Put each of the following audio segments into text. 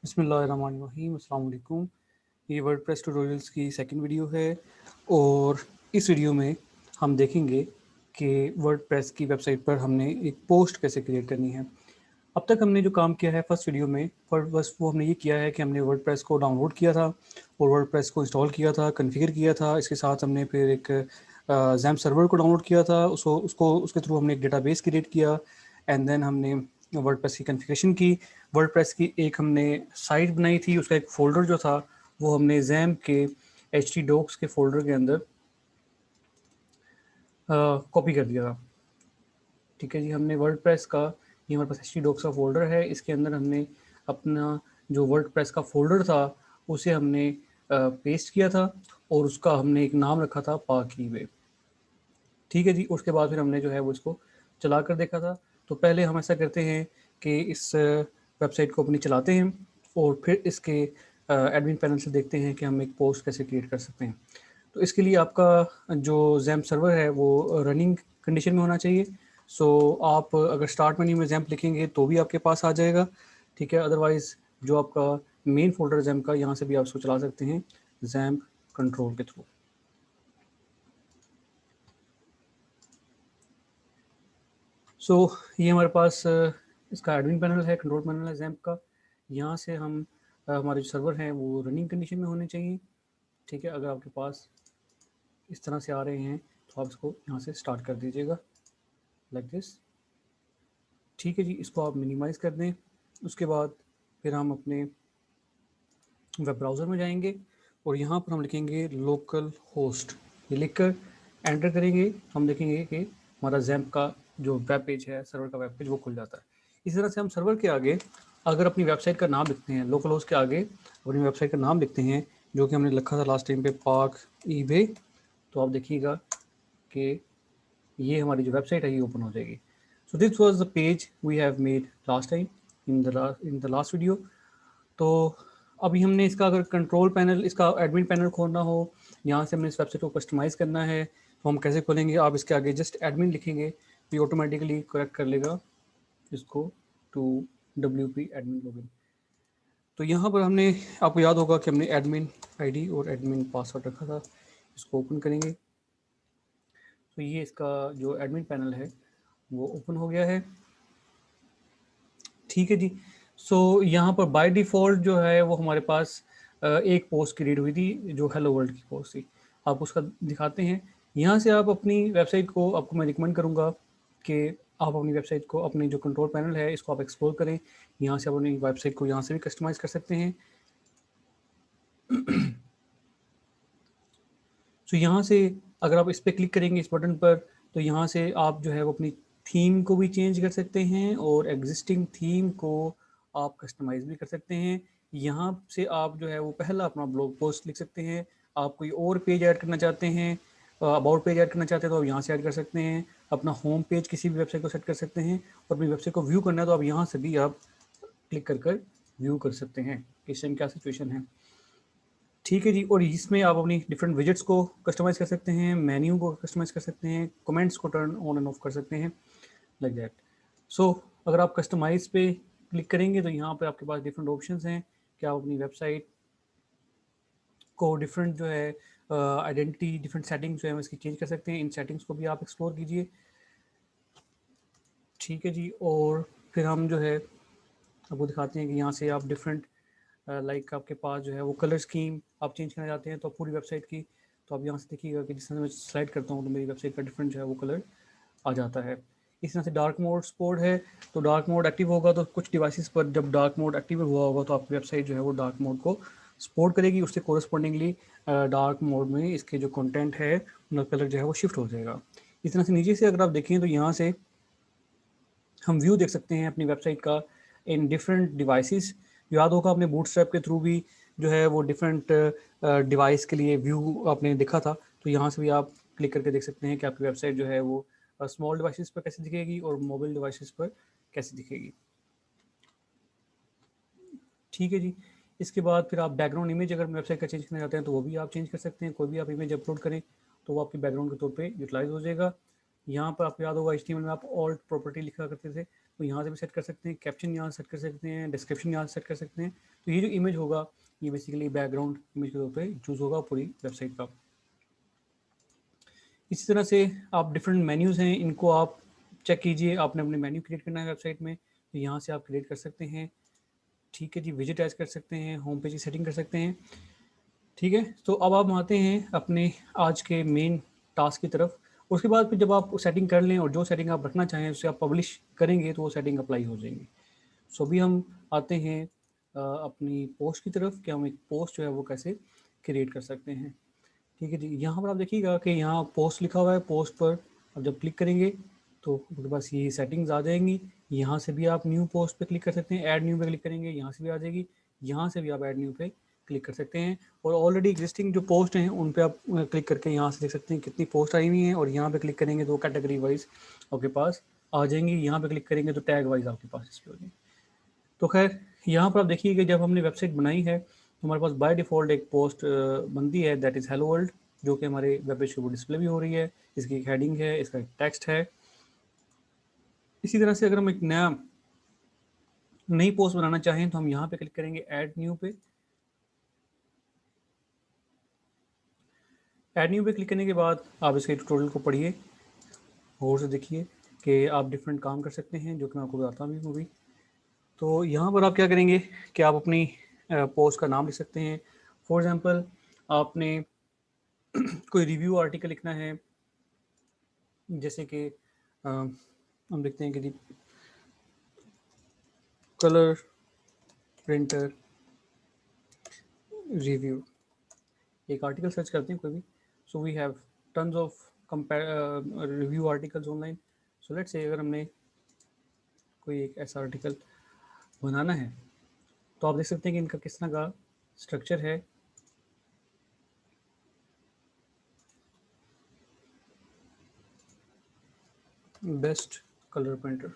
बिस्मिल्लाहिर्रहमानिर्रहीम, अस्सलाम वालेकुम। ये वर्डप्रेस ट्यूटोरियल्स की सेकंड वीडियो है और इस वीडियो में हम देखेंगे कि वर्डप्रेस की वेबसाइट पर हमने एक पोस्ट कैसे क्रिएट करनी है। अब तक हमने जो काम किया है फर्स्ट वीडियो में पर बस वो हमने ये किया है कि हमने वर्डप्रेस को डाउनलोड किया था और वर्डप्रेस को इंस्टॉल किया था, कॉन्फ़िगर किया था। इसके साथ हमने फिर एक ज़ैम्प सर्वर को डाउनलोड किया था, उसको उसके थ्रू हमने एक डेटाबेस क्रिएट किया एंड देन हमने वर्डप्रेस की कॉन्फ़िगरेशन की। वर्डप्रेस की एक हमने साइट बनाई थी, उसका एक फ़ोल्डर जो था वो हमने ज़ैम्प के htdocs के फ़ोल्डर के अंदर कॉपी कर दिया था। ठीक है जी, हमने वर्डप्रेस का ये हमारे पास htdocs का फ़ोल्डर है, इसके अंदर हमने अपना जो वर्डप्रेस का फ़ोल्डर था उसे हमने पेस्ट किया था और उसका हमने एक नाम रखा था पाक ईबे। ठीक है जी, उसके बाद फिर हमने जो है वो इसको चला कर देखा था। तो पहले हम ऐसा करते हैं कि इस वेबसाइट को अपनी चलाते हैं और फिर इसके एडमिन पैनल से देखते हैं कि हम एक पोस्ट कैसे क्रिएट कर सकते हैं। तो इसके लिए आपका जो ज़ैम्प सर्वर है वो रनिंग कंडीशन में होना चाहिए। सो आप अगर स्टार्ट मेन्यू में ज़ैम्प लिखेंगे तो भी आपके पास आ जाएगा, ठीक है। अदरवाइज़ जो आपका मेन फ़ोल्डर ज़ैम्प का, यहाँ से भी आप इसको चला सकते हैं ज़ैम्प कंट्रोल के थ्रू। सो ये हमारे पास इसका एडमिन पैनल है, कंट्रोल पैनल है ज़ैम्प का। यहाँ से हम हमारे जो सर्वर हैं वो रनिंग कंडीशन में होने चाहिए, ठीक है। अगर आपके पास इस तरह से आ रहे हैं तो आप इसको यहाँ से स्टार्ट कर दीजिएगा लाइक दिस। ठीक है जी, इसको आप मिनिमाइज़ कर दें। उसके बाद फिर हम अपने वेब ब्राउज़र में जाएंगे और यहाँ पर हम लिखेंगे लोकल होस्ट। ये लिखकर एंटर करेंगे, हम देखेंगे कि हमारा ज़ैम्प का जो वेब पेज है, सर्वर का वेब पेज, वो खुल जाता है। इसी तरह से हम सर्वर के आगे अगर अपनी वेबसाइट का नाम लिखते हैं, लोकल होस्ट के आगे अपनी वेबसाइट का नाम लिखते हैं जो कि हमने लिखा था लास्ट टाइम पे पाक ईबे, तो आप देखिएगा कि ये हमारी जो वेबसाइट है ये ओपन हो जाएगी। So this was the page we have made last time in the last video. तो अभी हमने इसका अगर कंट्रोल पैनल, इसका एडमिन पैनल खोलना हो, यहाँ से हमने इस वेबसाइट को कस्टमाइज़ करना है, तो हम कैसे खोलेंगे? आप इसके आगे जस्ट एडमिन लिखेंगे तो ये ऑटोमेटिकली करेक्ट कर लेगा इसको टू WP एडमिन लॉगिन। तो यहाँ पर हमने, आपको याद होगा कि हमने एडमिन आईडी और एडमिन पासवर्ड रखा था। इसको ओपन करेंगे तो ये इसका जो एडमिन पैनल है वो ओपन हो गया है। ठीक है जी। सो यहाँ पर बाय डिफ़ॉल्ट जो है वो हमारे पास एक पोस्ट क्रिएट हुई थी जो हेलो वर्ल्ड की पोस्ट थी। आप उसका दिखाते हैं। यहाँ से आप अपनी वेबसाइट को, आपको मैं रिकमेंड करूँगा कि आप अपनी वेबसाइट को, अपनी जो कंट्रोल पैनल है इसको आप एक्सप्लोर करें। यहाँ से आप अपनी वेबसाइट को यहाँ से भी कस्टमाइज़ कर सकते हैं। सो यहाँ से अगर आप इस पर क्लिक करेंगे इस बटन पर तो यहाँ से आप जो है वो अपनी थीम को भी चेंज कर सकते हैं और एग्जिस्टिंग थीम को आप कस्टमाइज़ भी कर सकते हैं। यहाँ से आप जो है वो पहला अपना ब्लॉग पोस्ट लिख सकते हैं। आप कोई और पेज ऐड करना चाहते हैं, अबाउट पेज ऐड करना चाहते हैं तो आप यहाँ से ऐड कर सकते हैं। अपना होम पेज किसी भी वेबसाइट को सेट कर सकते हैं और अपनी वेबसाइट को व्यू करना है तो आप यहाँ से भी आप क्लिक कर व्यू कर सकते हैं कि इस टाइम क्या सिचुएशन है। ठीक है जी, और इसमें आप अपनी डिफरेंट विजेट्स को कस्टमाइज़ कर सकते हैं, मेन्यू को कस्टमाइज़ कर सकते हैं, कमेंट्स को टर्न ऑन एंड ऑफ कर सकते हैं लाइक दैट। सो अगर आप कस्टमाइज़ पे क्लिक करेंगे तो यहाँ पे आपके पास डिफरेंट ऑप्शंस हैं कि आप अपनी वेबसाइट को डिफरेंट जो है आइडेंटिटी, डिफरेंट सेटिंग्स जो है इसकी चेंज कर सकते हैं। इन सेटिंग्स को भी आप एक्सप्लोर कीजिए। ठीक है जी, और फिर हम जो है आपको दिखाते हैं कि यहाँ से आप डिफरेंट लाइक आपके पास जो है वो कलर स्कीम आप चेंज करना चाहते हैं तो पूरी वेबसाइट की, तो आप यहाँ से देखिएगा कि जिस तरह मैं स्लाइड करता हूँ तो मेरी वेबसाइट का डिफरेंट जो है वो कलर आ जाता है। इस तरह से डार्क मोड सपोर्ट है, तो डार्क मोड एक्टिव होगा तो कुछ डिवाइसेस पर जब डार्क मोड एक्टिव हुआ होगा तो आपकी वेबसाइट जो है वो डार्क मोड को सपोर्ट करेगी। उससे कोरस्पॉन्डिंगली डार्क मोड में इसके जो कंटेंट है उनका कलर जो है वो शिफ्ट हो जाएगा। इस तरह से नीचे से अगर आप देखें तो यहाँ से हम व्यू देख सकते हैं अपनी वेबसाइट का इन डिफरेंट डिवाइसेस। याद होगा आपने बूटस्ट्रैप के थ्रू भी जो है वो डिफरेंट डिवाइस के लिए व्यू आपने देखा था, तो यहाँ से भी आप क्लिक करके देख सकते हैं कि आपकी वेबसाइट जो है वो स्मॉल डिवाइसेस पर कैसे दिखेगी और मोबाइल डिवाइसेस पर कैसे दिखेगी। ठीक है जी, इसके बाद फिर आप बैकग्राउंड इमेज अगर वेबसाइट का चेंज करना चाहते हैं तो वो भी आप चेंज कर सकते हैं। कोई भी आप इमेज अपलोड करें तो वो आपके बैकग्राउंड के तौर पे यूटिलाइज हो जाएगा। यहाँ पर आपको याद होगा HTML में आप ऑल्ट प्रॉपर्टी लिखा करते थे, तो यहाँ से भी सेट कर सकते हैं, कैप्शन यहाँ सेट कर सकते हैं, डिस्क्रिप्शन यहाँ सेट कर सकते हैं। तो ये जो इमेज होगा ये बेसिकली बैकग्राउंड इमेज के तौर पे चूज़ होगा पूरी वेबसाइट का। इसी तरह से आप डिफरेंट मेन्यूज़ हैं, इनको आप चेक कीजिए। आपने अपने मेन्यू क्रिएट करना है वेबसाइट में, तो यहाँ से आप क्रिएट कर सकते हैं। ठीक है जी, विजिट ऐड कर सकते हैं, होम पेज की सेटिंग कर सकते हैं। ठीक है, तो अब आप आते हैं अपने आज के मेन टास्क की तरफ। उसके बाद फिर जब आप सेटिंग कर लें और जो सेटिंग आप रखना चाहें उससे आप पब्लिश करेंगे तो वो सेटिंग अप्लाई हो जाएंगी। सो अभी हम आते हैं अपनी पोस्ट की तरफ कि हम एक पोस्ट जो है वो कैसे क्रिएट कर सकते हैं। ठीक है जी, यहाँ पर आप देखिएगा कि यहाँ पोस्ट लिखा हुआ है। पोस्ट पर आप जब क्लिक करेंगे तो आपके पास ये सेटिंग्स आ जाएंगी। यहाँ से भी आप न्यू पोस्ट पे क्लिक कर सकते हैं, ऐड न्यू पे क्लिक करेंगे यहाँ से भी आ जाएगी, यहाँ से भी आप ऐड न्यू पे क्लिक कर सकते हैं। और ऑलरेडी एग्जिस्टिंग जो पोस्ट हैं उन पे आप क्लिक करके यहाँ से देख सकते हैं कितनी पोस्ट आई हुई हैं, और यहाँ पे क्लिक करेंगे तो कैटेगरी वाइज आपके पास आ जाएंगी। यहाँ पे क्लिक करेंगे तो टैग वाइज आपके पास डिस्प्ले हो जाएंगे। तो खैर यहाँ पर आप देखिए कि जब हमने वेबसाइट बनाई है तो हमारे पास बाय डिफ़ॉल्ट एक पोस्ट बनती है, दैट इज़ हेलो वर्ल्ड, जो कि हमारे वेब पेज के ऊपर डिस्प्ले भी हो रही है। इसकी एक हेडिंग है, इसका एक टेक्स्ट है। इसी तरह से अगर हम एक नई पोस्ट बनाना चाहें तो हम यहाँ पे क्लिक करेंगे ऐड न्यू पे। ऐड न्यू पे क्लिक करने के बाद आप इसके ट्यूटोरियल को पढ़िए और से देखिए कि आप डिफरेंट काम कर सकते हैं, जो कि मैं आपको बताता भी हूँ अभी। तो यहाँ पर आप क्या करेंगे कि आप अपनी पोस्ट का नाम लिख सकते हैं। फॉर एग्ज़ाम्पल आपने कोई रिव्यू आर्टिकल लिखना है, जैसे कि हम लिखते हैं कि कलर प्रिंटर रिव्यू, एक आर्टिकल सर्च करते हैं कोई भी। So we have tons of review articles online. So let's say अगर हमने कोई एक ऐसा आर्टिकल बनाना है तो आप देख सकते हैं कि इनका किस तरह का स्ट्रक्चर है। Best colour printer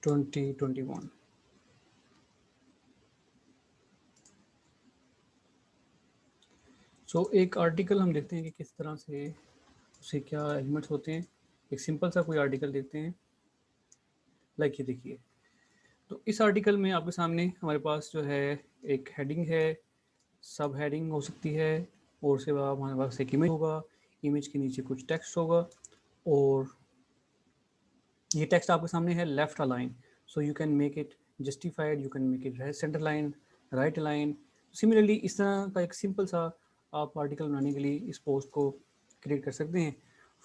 2021। सो एक आर्टिकल हम देखते हैं कि किस तरह से उसे क्या एलिमेंट्स होते हैं। एक सिंपल सा कोई आर्टिकल देखते हैं, लाइक ये देखिए। तो इस आर्टिकल में आपके सामने हमारे पास जो है एक हेडिंग है, सब हेडिंग हो सकती है, और उसके बाद हमारे पास एक इमेज होगा, इमेज के नीचे कुछ टेक्स्ट होगा, और ये टेक्स्ट आपके सामने है left align. So you can make it justified, you can make it centre line, right align. Similarly इस तरह का एक सिंपल सा आप आर्टिकल बनाने के लिए इस पोस्ट को क्रिएट कर सकते हैं।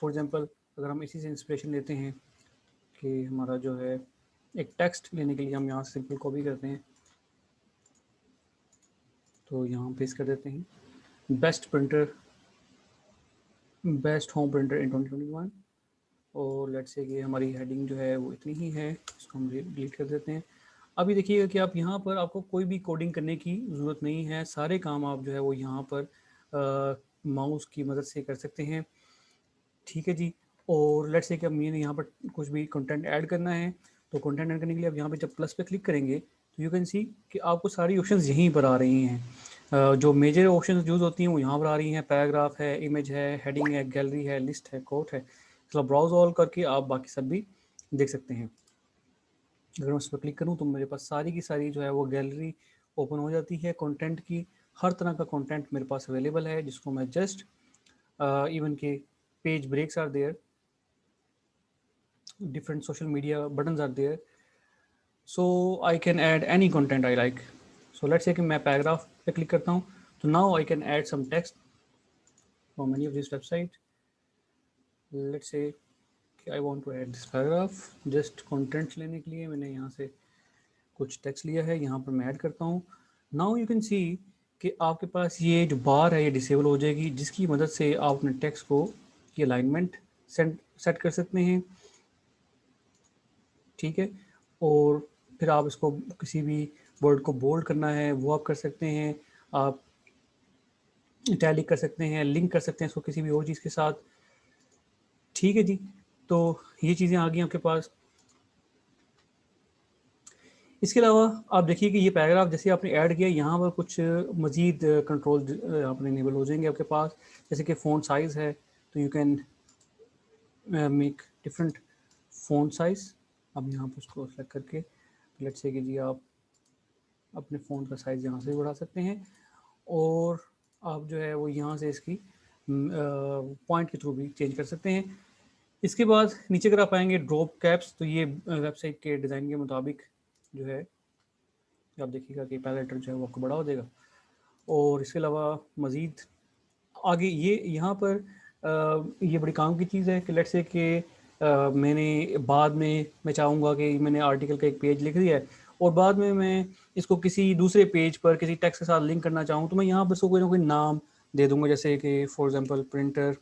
फॉर एग्जांपल अगर हम इसी से इंस्पिरेशन लेते हैं कि हमारा जो है एक टेक्स्ट लेने के लिए हम यहाँ से सिंपल कॉपी करते हैं, तो यहाँ पेस्ट कर देते हैं best printer, best home printer इन 2021, और लेट्स से कि हमारी हेडिंग जो है वो इतनी ही है, इसको हम डिलीट कर देते हैं। अभी देखिएगा कि आप यहाँ पर आपको कोई भी कोडिंग करने की ज़रूरत नहीं है, सारे काम आप जो है वो यहाँ पर माउस की मदद से कर सकते हैं। ठीक है जी, और लेट्स से कि मैंने यहाँ पर कुछ भी कंटेंट ऐड करना है, तो कंटेंट ऐड करने के लिए आप यहाँ पे जब प्लस पे क्लिक करेंगे तो यू कैन सी कि आपको सारी ऑप्शंस यहीं पर आ रही हैं। जो मेजर ऑप्शंस यूज़ होती हैं वो यहाँ पर आ रही हैं, पैराग्राफ है, इमेज है, हेडिंग है, गैलरी है, लिस्ट है, कोट है। मतलब ब्राउज ऑल करके आप बाकी सब भी देख सकते हैं। अगर मैं उस पर क्लिक करूँ तो मेरे पास सारी की सारी जो है वो गैलरी ओपन हो जाती है कंटेंट की। हर तरह का कंटेंट मेरे पास अवेलेबल है, जिसको मैं जस्ट इवन के page breaks are there, different social media buttons are there, so I can add any content I like. So let's say कि मैं पैराग्राफ पे क्लिक करता हूँ, तो now I can add some text from any of this website. Let's say कि I want to add this paragraph, just content लेने के लिए मैंने यहाँ से कुछ टेक्स्ट लिया है, यहाँ पर मैं ऐड करता हूँ। now you can see कि आपके पास ये जो बार है ये डिसेबल हो जाएगी, जिसकी मदद से आप अपने टेक्स्ट को की अलाइनमेंट सेट कर सकते हैं। ठीक है, और फिर आप इसको किसी भी वर्ड को बोल्ड करना है वो आप कर सकते हैं, आप इटैलिक कर सकते हैं, लिंक कर सकते हैं इसको किसी भी और चीज़ के साथ। ठीक है जी, तो ये चीज़ें आ गई आपके पास। इसके अलावा आप देखिए कि ये पैराग्राफ जैसे आपने ऐड किया, यहाँ पर कुछ मज़ीद कंट्रोल आपने इनेबल हो जाएंगे आपके पास, जैसे कि फ़ॉन्ट साइज़ है, तो you can make different font size, अब यहाँ पर उसको सेलेक्ट करके लेट्स से कि जी आप अपने फ़ॉन्ट का साइज़ यहाँ से भी बढ़ा सकते हैं, और आप जो है वो यहाँ से इसकी पॉइंट के थ्रू भी चेंज कर सकते हैं। इसके बाद नीचे अगर आप आएंगे ड्रॉप कैप्स, तो ये वेबसाइट के डिज़ाइन के मुताबिक जो है आप देखिएगा कि पहला लेटर जो है वो आपको बड़ा हो जाएगा। और इसके अलावा मज़ीद आगे ये यहाँ पर ये बड़ी काम की चीज़ है कि लेट्स से कि मैंने बाद में मैं चाहूँगा कि मैंने आर्टिकल का एक पेज लिख दिया है और बाद में मैं इसको किसी दूसरे पेज पर किसी टेक्स्ट के साथ लिंक करना चाहूँ, तो मैं यहाँ पर इसको कोई ना कोई नाम दे दूँगा, जैसे कि फॉर एग्जांपल प्रिंटर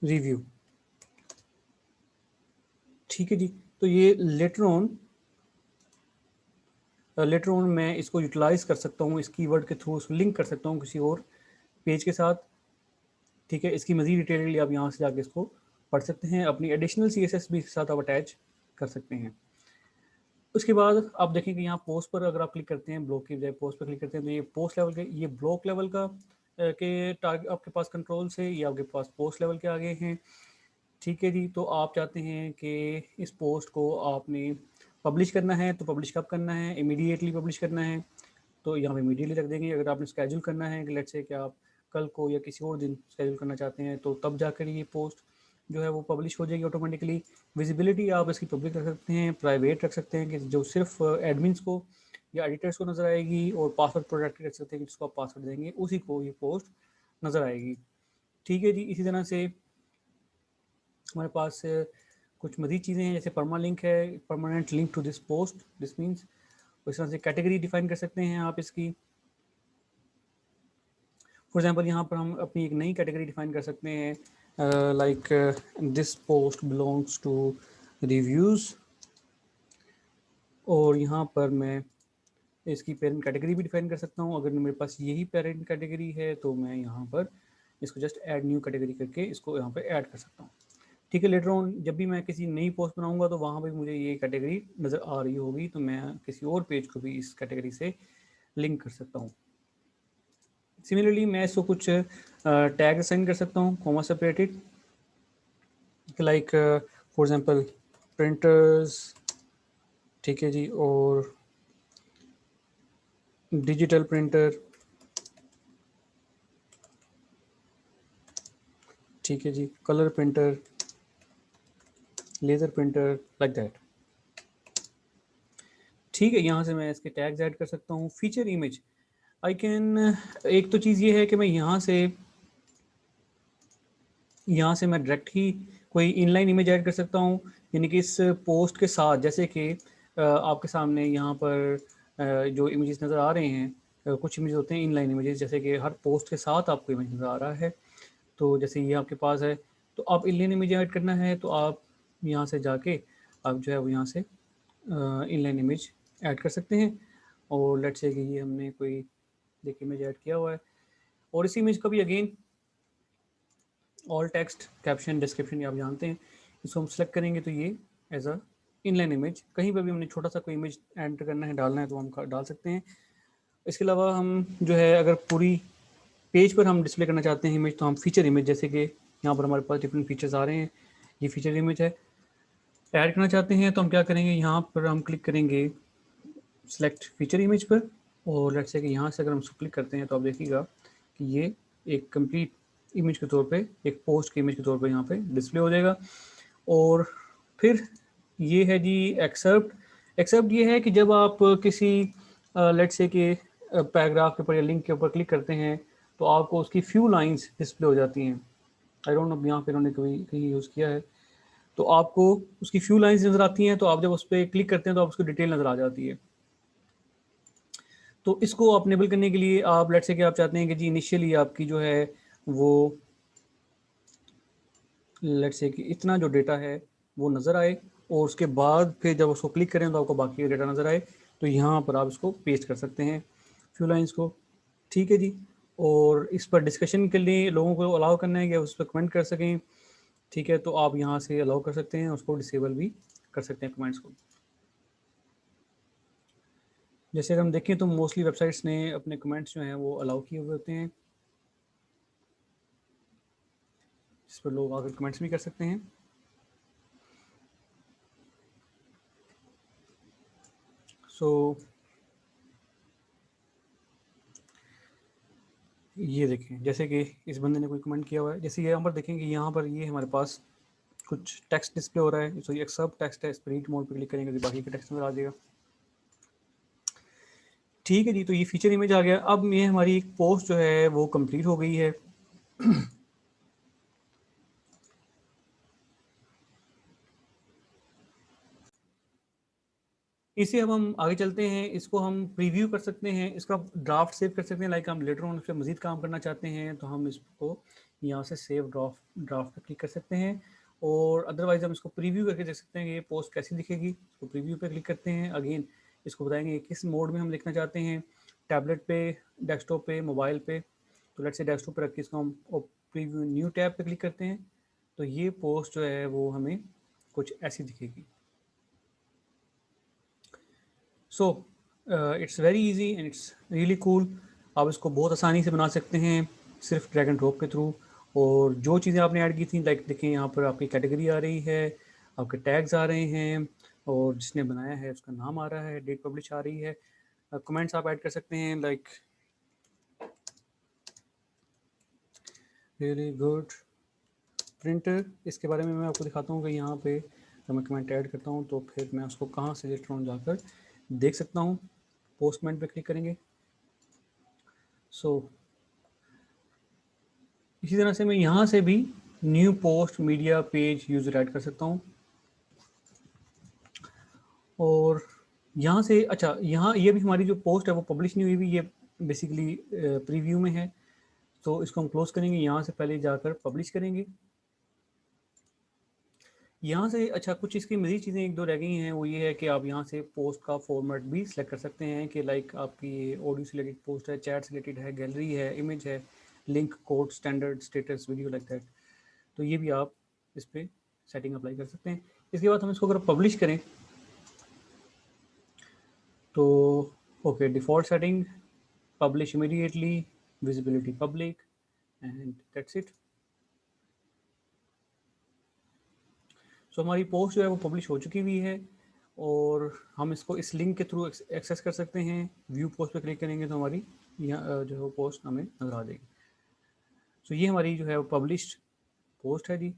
रिव्यू। ठीक है जी, तो ये लेटर ऑन मैं इसको यूटिलाइज कर सकता हूँ, इस कीवर्ड के थ्रू उसको लिंक कर सकता हूँ किसी और पेज के साथ। ठीक है, इसकी मज़ीद डिटेल के लिए आप यहाँ से जाके इसको पढ़ सकते हैं, अपनी एडिशनल CSS भी साथ आप अटैच कर सकते हैं। उसके बाद आप देखें कि यहाँ पोस्ट पर अगर आप क्लिक करते हैं, ब्लॉक की बजाय पोस्ट पर क्लिक करते हैं, तो ये पोस्ट लेवल के, ये ब्लॉक लेवल का के टारगेट आपके पास कंट्रोल से, ये आपके पास पोस्ट लेवल के आगे हैं। ठीक है जी, तो आप चाहते हैं कि इस पोस्ट को आपने पब्लिश करना है, तो पब्लिश कब करना है, इमीडिएटली पब्लिश करना है, तो यहाँ पे इमीडिएटली रख देंगे। अगर आपने स्केड्यूल करना है कि लेट्स से कि आप कल को या किसी और दिन स्केड्यूल करना चाहते हैं, तो तब जाकर ये पोस्ट जो है वो पब्लिश हो जाएगी ऑटोमेटिकली। विजिबिलिटी आप इसकी पब्लिक रख सकते हैं, प्राइवेट रख सकते हैं कि जो सिर्फ एडमिन्स को या एडिटर्स को नज़र आएगी, और पासवर्ड प्रोटेक्टेड रख सकते हैं कि जिसको आप पासवर्ड देंगे उसी को ये पोस्ट नज़र आएगी। ठीक है जी, इसी तरह से हमारे पास कुछ मज़ीद चीज़ें हैं, जैसे परमा लिंक है, permanent link to this post, this means इस तरह से कैटेगरी डिफाइन कर सकते हैं आप इसकी। फॉर एग्जांपल यहाँ पर हम अपनी एक नई कैटेगरी डिफाइन कर सकते हैं, like this post belongs to reviews, और यहाँ पर मैं इसकी पेरेंट कैटेगरी भी डिफाइन कर सकता हूँ। अगर मेरे पास यही पेरेंट कैटेगरी है तो मैं यहाँ पर इसको जस्ट ऐड न्यू कैटेगरी करके इसको यहाँ पे ऐड कर सकता हूँ। ठीक है, लेटर ऑन जब भी मैं किसी नई पोस्ट बनाऊंगा तो वहाँ पे मुझे ये कैटेगरी नज़र आ रही होगी, तो मैं किसी और पेज को भी इस कैटेगरी से लिंक कर सकता हूँ। सिमिलरली मैं इसको कुछ टैग असाइन कर सकता हूँ, comma separated, like for example printers. ठीक है जी, और डिजिटल प्रिंटर। ठीक है जी, colour printer, laser printer, like that. ठीक है, यहाँ से मैं इसके टैग्स ऐड कर सकता हूँ। फीचर इमेज आई कैन, एक तो चीज़ ये है कि मैं यहाँ से मैं डायरेक्ट ही कोई इनलाइन इमेज ऐड कर सकता हूँ, यानी कि इस पोस्ट के साथ, जैसे कि आपके सामने यहाँ पर जो इमेजेस नज़र आ रहे हैं, कुछ इमेज होते हैं इनलाइन इमेजेस, जैसे कि हर पोस्ट के साथ आपको इमेज नज़र आ रहा है। तो जैसे ये आपके पास है, तो आप इनलाइन इमेज ऐड करना है तो आप यहाँ से जाके आप जो है वो यहाँ से इनलाइन इमेज ऐड कर सकते हैं। और लेट्स से कि ये हमने कोई देख इमेज ऐड किया हुआ है, और इसी इमेज का भी again all text, caption, description ये आप जानते हैं, इसको हम सेलेक्ट करेंगे तो ये एज अ इनलाइन इमेज, कहीं पर भी हमने छोटा सा कोई इमेज एंटर करना है, डालना है, तो हम डाल सकते हैं। इसके अलावा हम जो है अगर पूरी पेज पर हम डिस्प्ले करना चाहते हैं इमेज, तो हम फीचर इमेज, जैसे कि यहाँ पर हमारे पास डिफरेंट फीचर्स आ रहे हैं, ये फीचर इमेज है, ऐड करना चाहते हैं तो हम क्या करेंगे, यहाँ पर हम क्लिक करेंगे सेलेक्ट फीचर इमेज पर, और लेट्स से कि यहाँ से अगर हम क्लिक करते हैं तो आप देखिएगा कि ये एक कंप्लीट इमेज के तौर पे, एक पोस्ट की इमेज के तौर पे यहाँ पे डिस्प्ले हो जाएगा। और फिर ये है जी एक्सेप्ट। एक्सेप्ट ये है कि जब आप किसी लेट्स से कि पैराग्राफ के ऊपर या लिंक के ऊपर क्लिक करते हैं तो आपको उसकी फ्यू लाइंस डिस्प्ले हो जाती हैं। आई डोंट नो यहाँ पे उन्होंने कभी कहीं यूज़ किया है, तो आपको उसकी फ्यू लाइंस नज़र आती हैं, तो आप जब उस पर क्लिक करते हैं तो आप उसकी डिटेल नज़र आ जाती है। तो इसको आप इनेबल करने के लिए आप लेट्स से कि आप चाहते हैं कि जी इनिशियली आपकी जो है वो लेट्स से कि इतना जो डेटा है वो नज़र आए, और उसके बाद फिर जब उसको क्लिक करें तो आपको बाकी डेटा नज़र आए, तो यहाँ पर आप इसको पेस्ट कर सकते हैं फ्यू लाइंस को। ठीक है जी, और इस पर डिस्कशन के लिए लोगों को अलाउ करना है कि उस पर कमेंट कर सकें। ठीक है, तो आप यहाँ से अलाउ कर सकते हैं, उसको डिसेबल भी कर सकते हैं कमेंट्स को। जैसे अगर हम देखें तो मोस्टली वेबसाइट्स ने अपने कमेंट्स जो हैं वो अलाउ किए हुए होते हैं। जिस पर लोग आकर कमेंट्स भी कर सकते हैं। सो ये देखें, जैसे कि इस बंदे ने कोई कमेंट किया हुआ है, जैसे यहाँ पर देखेंगे, यहाँ पर ये हमारे पास कुछ टेक्स्ट डिस्प्ले हो रहा है। सो एक सब टेक्स्ट है, इस पर रीड मोड पर क्लिक करेंगे तो बाकी का टेक्स्ट नजर आ जाएगा। ठीक है जी, तो ये फीचर इमेज आ गया। अब ये हमारी एक पोस्ट जो है वो कंप्लीट हो गई है। इसे अब हम आगे चलते हैं, इसको हम प्रीव्यू कर सकते हैं, इसका ड्राफ्ट सेव कर सकते हैं। लाइक हम लेटर ऑन उस पर मजीद काम करना चाहते हैं तो हम इसको यहाँ से सेव ड्राफ्ट पर क्लिक कर सकते हैं। और अदरवाइज हम इसको प्रीव्यू करके देख सकते हैं कि ये पोस्ट कैसी दिखेगी। इसको प्रीव्यू पे क्लिक करते हैं। अगेन इसको बताएंगे किस मोड में हम लिखना चाहते हैं, टैबलेट पे, डेस्कटॉप पे, मोबाइल पे। तो लेट्स से डेस्कटॉप पर रख के इसको हम प्रीव्यू न्यू टैब पे क्लिक करते हैं तो ये पोस्ट जो है वो हमें कुछ ऐसी दिखेगी। So it's very easy and it's really cool. आप इसको बहुत आसानी से बना सकते हैं सिर्फ ड्रैग एंड ड्रॉप के थ्रू। और जो चीज़ें आपने ऐड की थी, लाइक देखें यहाँ पर आपकी कैटेगरी आ रही है, आपके टैग्स आ रहे हैं, और जिसने बनाया है उसका नाम आ रहा है, डेट पब्लिश आ रही है, कमेंट्स आप ऐड कर सकते हैं लाइक रियली गुड प्रिंटर। इसके बारे में मैं आपको दिखाता हूँ कि यहाँ पे जब मैं कमेंट ऐड करता हूँ तो फिर मैं उसको कहाँ से लेटर ऑन जाकर देख सकता हूँ। पोस्टमेंट पे क्लिक करेंगे। सो इसी तरह से मैं यहाँ से भी new post media page user add कर सकता हूँ। और यहाँ से अच्छा, यहाँ ये भी हमारी जो पोस्ट है वो पब्लिश नहीं हुई भी, ये बेसिकली प्रीव्यू में है। तो इसको हम क्लोज करेंगे, यहाँ से पहले जाकर पब्लिश करेंगे। यहाँ से अच्छा कुछ इसकी मज़ीद चीज़ें एक दो रह गई हैं, वो ये है कि आप यहाँ से पोस्ट का फॉर्मेट भी सिलेक्ट कर सकते हैं कि लाइक आपकी ऑडियो से रिलेटेड पोस्ट है, चैट से रिलेटेड है, गैलरी है, इमेज है, link, code, standard, status, video, like that. तो ये भी आप इस पर सेटिंग अप्लाई कर सकते हैं। इसके बाद हम इसको अगर पब्लिश करें तो okay, default setting, publish immediately, visibility public, and that's it. So हमारी पोस्ट जो है वो पब्लिश हो चुकी हुई है और हम इसको इस लिंक के थ्रू एक्सेस कर सकते हैं। व्यू पोस्ट पे क्लिक करेंगे तो हमारी यहाँ जो है वो पोस्ट हमें नजर आ जाएगी। सो ये हमारी जो है वो पब्लिश्ड पोस्ट है जी।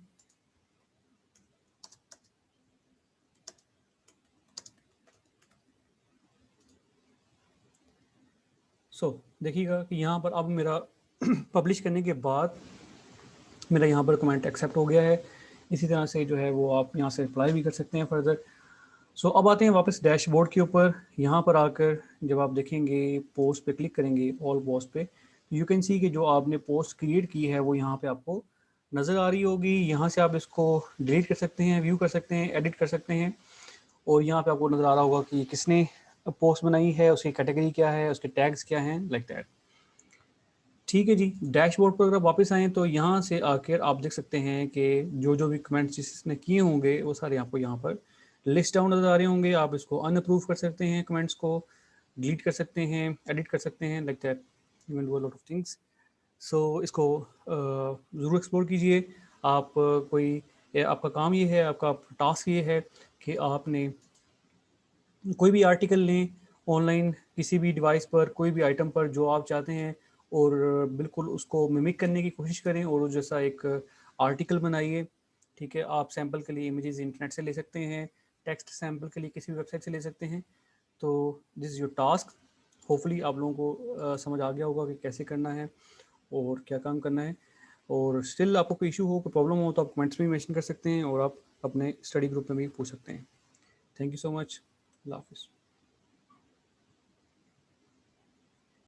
सो देखिएगा कि यहाँ पर अब मेरा पब्लिश करने के बाद मेरा यहाँ पर कमेंट एक्सेप्ट हो गया है। इसी तरह से जो है वो आप यहाँ से रिप्लाई भी कर सकते हैं फर्दर। सो अब आते हैं वापस डैशबोर्ड के ऊपर। यहाँ पर आकर जब आप देखेंगे पोस्ट पे क्लिक करेंगे, ऑल पोस्ट पे, यू कैन सी कि जो आपने पोस्ट क्रिएट की है वो यहाँ पे आपको नज़र आ रही होगी। यहाँ से आप इसको डिलीट कर सकते हैं, व्यू कर सकते हैं, एडिट कर सकते हैं। और यहाँ पे आपको नज़र आ रहा होगा कि किसने पोस्ट बनाई है, उसकी कैटेगरी क्या है, उसके टैग्स क्या हैं, लाइक दैट। ठीक है जी, डैशबोर्ड पर अगर वापस आएँ तो यहाँ से आकर आप देख सकते हैं कि जो जो भी कमेंट्स जिसने किए होंगे वो सारे आपको यहाँ पर लिस्ट डाउन नज़र आ रहे होंगे। आप इसको अनअप्रूव कर सकते हैं, कमेंट्स को डिलीट कर सकते हैं, एडिट कर सकते हैं, like that you can do a lot of things. So इसको ज़रूर एक्सप्लोर कीजिए। आप आपका काम ये है, आपका टास्क ये है कि आपने कोई भी आर्टिकल लें ऑनलाइन, किसी भी डिवाइस पर, कोई भी आइटम पर जो आप चाहते हैं, और बिल्कुल उसको मिमिक करने की कोशिश करें और उस जैसा एक आर्टिकल बनाइए। ठीक है, आप सैम्पल के लिए इमेजेस इंटरनेट से ले सकते हैं, टेक्स्ट सैम्पल के लिए किसी भी वेबसाइट से ले सकते हैं। तो this is your task. Hopefully आप लोगों को समझ आ गया होगा कि कैसे करना है और क्या काम करना है। और स्टिल आपको कोई इशू हो, कोई प्रॉब्लम हो तो आप कमेंट्स में मेंशन कर सकते हैं और आप अपने स्टडी ग्रुप में भी पूछ सकते हैं। Thank you so much. अल्लाह हाफिज़।